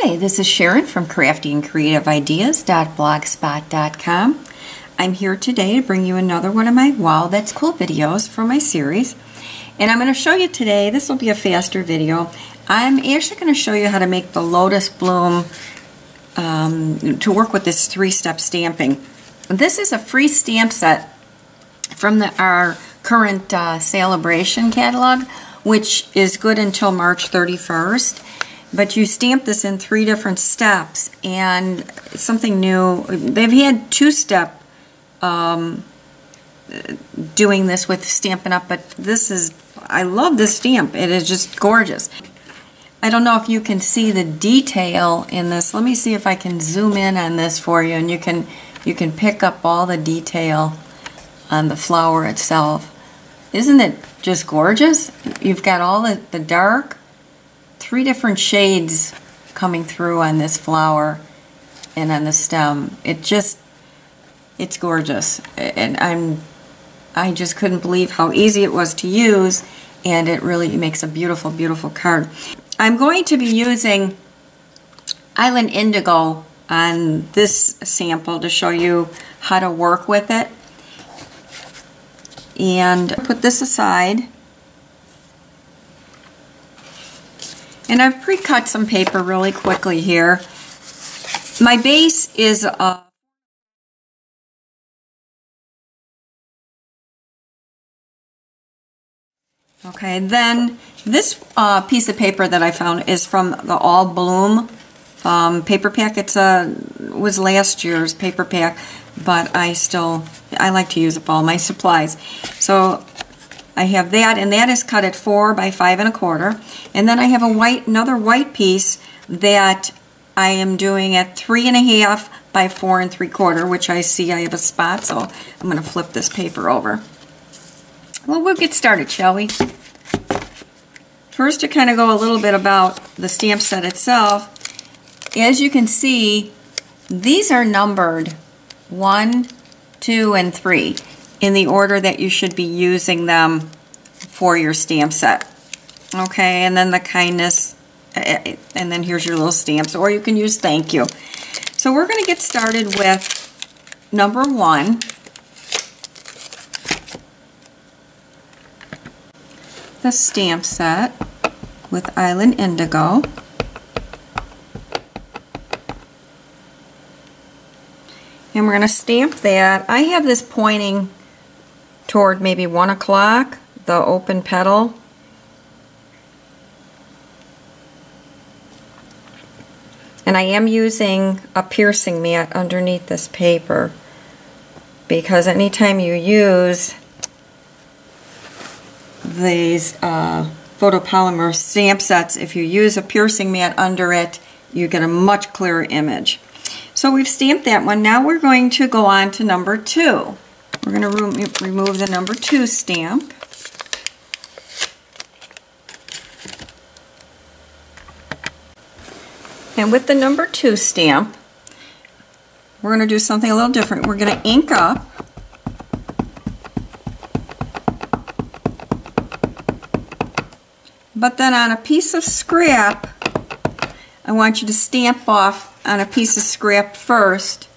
Hi, this is Sharon from craftyandcreativeideas.blogspot.com. I'm here today to bring you another one of my Wow That's Cool videos from my series. And I'm going to show you today, this will be a faster video, I'm actually going to show you how to make the Lotus bloom to work with this three-step stamping. This is a free stamp set from our current celebration catalog, which is good until March 31st. But you stamp this in 3 different steps, and it's something new. They've had 2-step doing this with Stampin' Up, but this is, I love this stamp. It is just gorgeous. I don't know if you can see the detail in this. Let me see if I can zoom in on this for you, and you can pick up all the detail on the flower itself. Isn't it just gorgeous? You've got all the dark, 3 different shades coming through on this flower and on the stem. It's gorgeous, and I just couldn't believe how easy it was to use, and it really makes a beautiful, beautiful card. I'm going to be using Island Indigo on this sample to show you how to work with it. And put this aside. And I've pre-cut some paper really quickly here. My base is okay, then this piece of paper that I found is from the All Bloom paper pack. It was last year's paper pack, but I like to use up all my supplies. So I have that, and that is cut at 4 by 5 1/4. And then I have another white piece that I am doing at 3 1/2 by 4 3/4, which I see I have a spot, so I'm going to flip this paper over. Well, we'll get started, shall we? First, to kind of go a little bit about the stamp set itself, as you can see, these are numbered 1, 2, and 3 in the order that you should be using them for your stamp set. Okay, and then the kindness, and then here's your little stamps, or you can use thank you. So we're going to get started with number 1. The stamp set with Island Indigo. And we're going to stamp that. I have this pointing toward maybe 1 o'clock, the open petal. And I am using a piercing mat underneath this paper, because anytime you use these photopolymer stamp sets, if you use a piercing mat under it, you get a much clearer image. So we've stamped that one. Now we're going to go on to number 2. We're going to remove the number 2 stamp. And with the number 2 stamp, we're going to do something a little different. We're going to ink up. But then on a piece of scrap, I want you to stamp off on a piece of scrap first,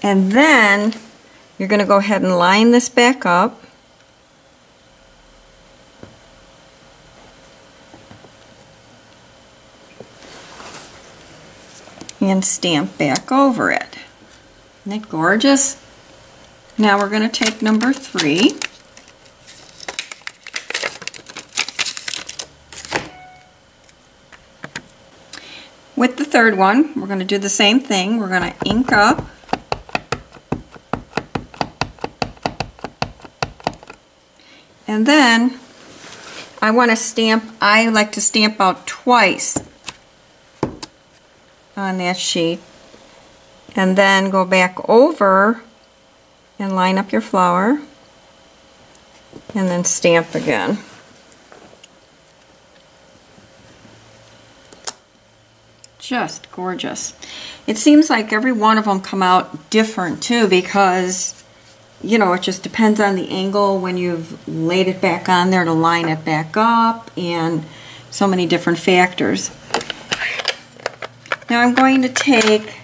and then you're going to go ahead and line this back up, and stamp back over it. Isn't that gorgeous? Now we're going to take number 3. With the third one, we're going to do the same thing. We're going to ink up. And then I want to stamp, I like to stamp out twice on that sheet. And then go back over and line up your flower. And then stamp again. Just gorgeous. It seems like every one of them come out different too, because you know, it just depends on the angle when you've laid it back on there to line it back up, and so many different factors. Now I'm going to take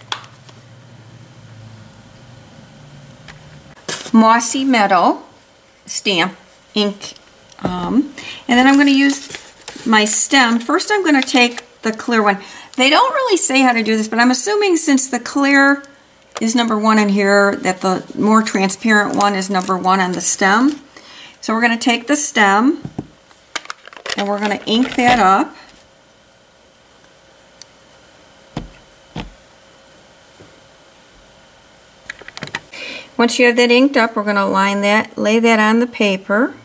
Mossy Meadow stamp ink, and then I'm going to use my stem. First I'm going to take the clear one. They don't really say how to do this, but I'm assuming since the clear is number 1 in here, that the more transparent one is number 1 on the stem. So we're going to take the stem and we're going to ink that up. Once you have that inked up, we're going to line that, lay that on the paper.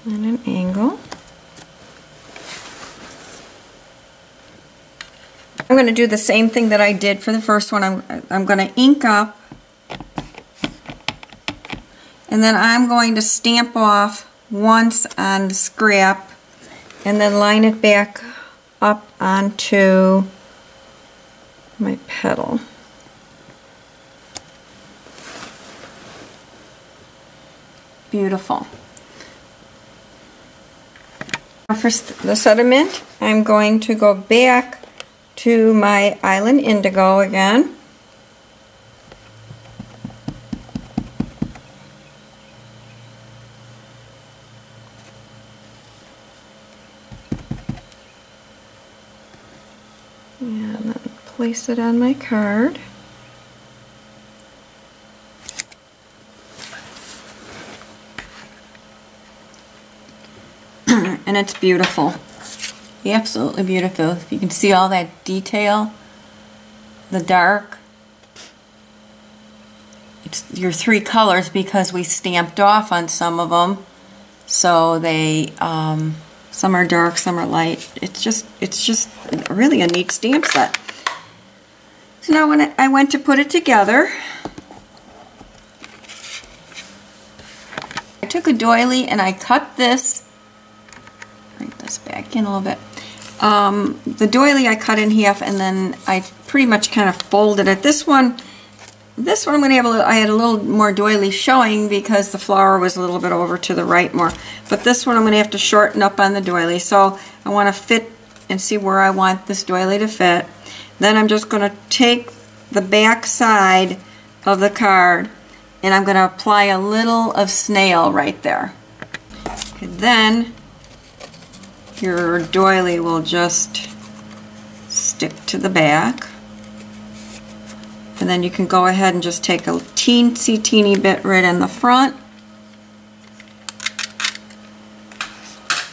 At an angle. I'm going to do the same thing that I did for the first one. I'm going to ink up, and then I'm going to stamp off once on the scrap and then line it back up onto my petal. Beautiful. For the sediment, I'm going to go back to my Island Indigo again. And then place it on my card. And it's beautiful. Absolutely beautiful. If you can see all that detail, the dark. It's your 3 colors because we stamped off on some of them. So they, some are dark, some are light. It's just really a neat stamp set. So now when I went to put it together, I took a doily and I cut this. Bring this back in a little bit. The doily I cut in half, and then I pretty much kind of folded it. This one I'm going to have I had a little more doily showing because the flower was a little bit over to the right more. But this one I'm going to have to shorten up on the doily. So I want to fit and see where I want this doily to fit. Then I'm just going to take the back side of the card and I'm going to apply a little of snail right there. And then your doily will just stick to the back. And then you can go ahead and just take a teeny bit right in the front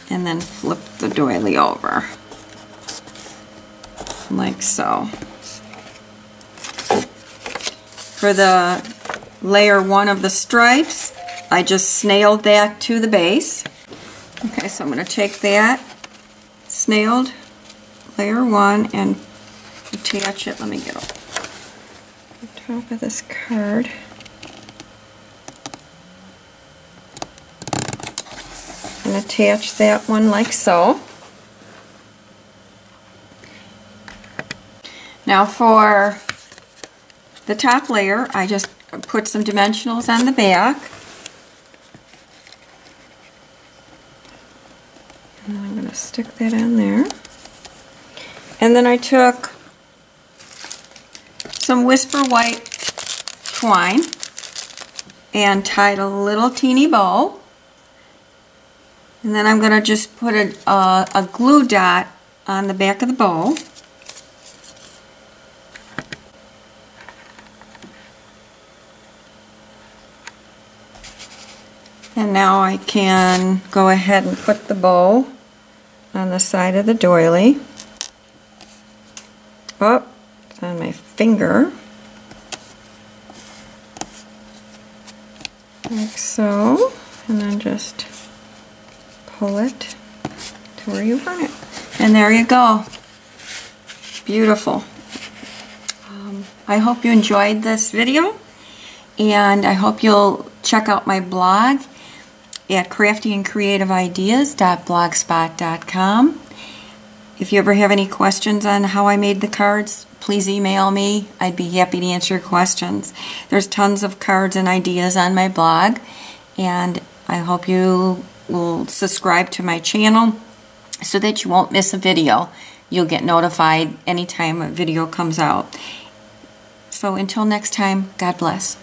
and then flip the doily over like so. For the layer 1 of the stripes, I just snailed that to the base. Okay, so I'm going to take that snailed layer 1 and attach it. Let me get it. Top of this card. And attach that one like so. Now for the top layer, I just put some dimensionals on the back. And then I'm going to stick that on there. And then I took some Whisper White twine and tied a little teeny bow. And then I'm going to just put a glue dot on the back of the bow. And now I can go ahead and put the bow on the side of the doily. Oh, it's on my finger. Like so. And then just pull it to where you want it. And there you go. Beautiful. I hope you enjoyed this video, and I hope you'll check out my blog at craftyandcreativeideas.blogspot.com. If you ever have any questions on how I made the cards, please email me. I'd be happy to answer your questions. There's tons of cards and ideas on my blog, and I hope you will subscribe to my channel so that you won't miss a video. You'll get notified anytime a video comes out. So until next time, God bless.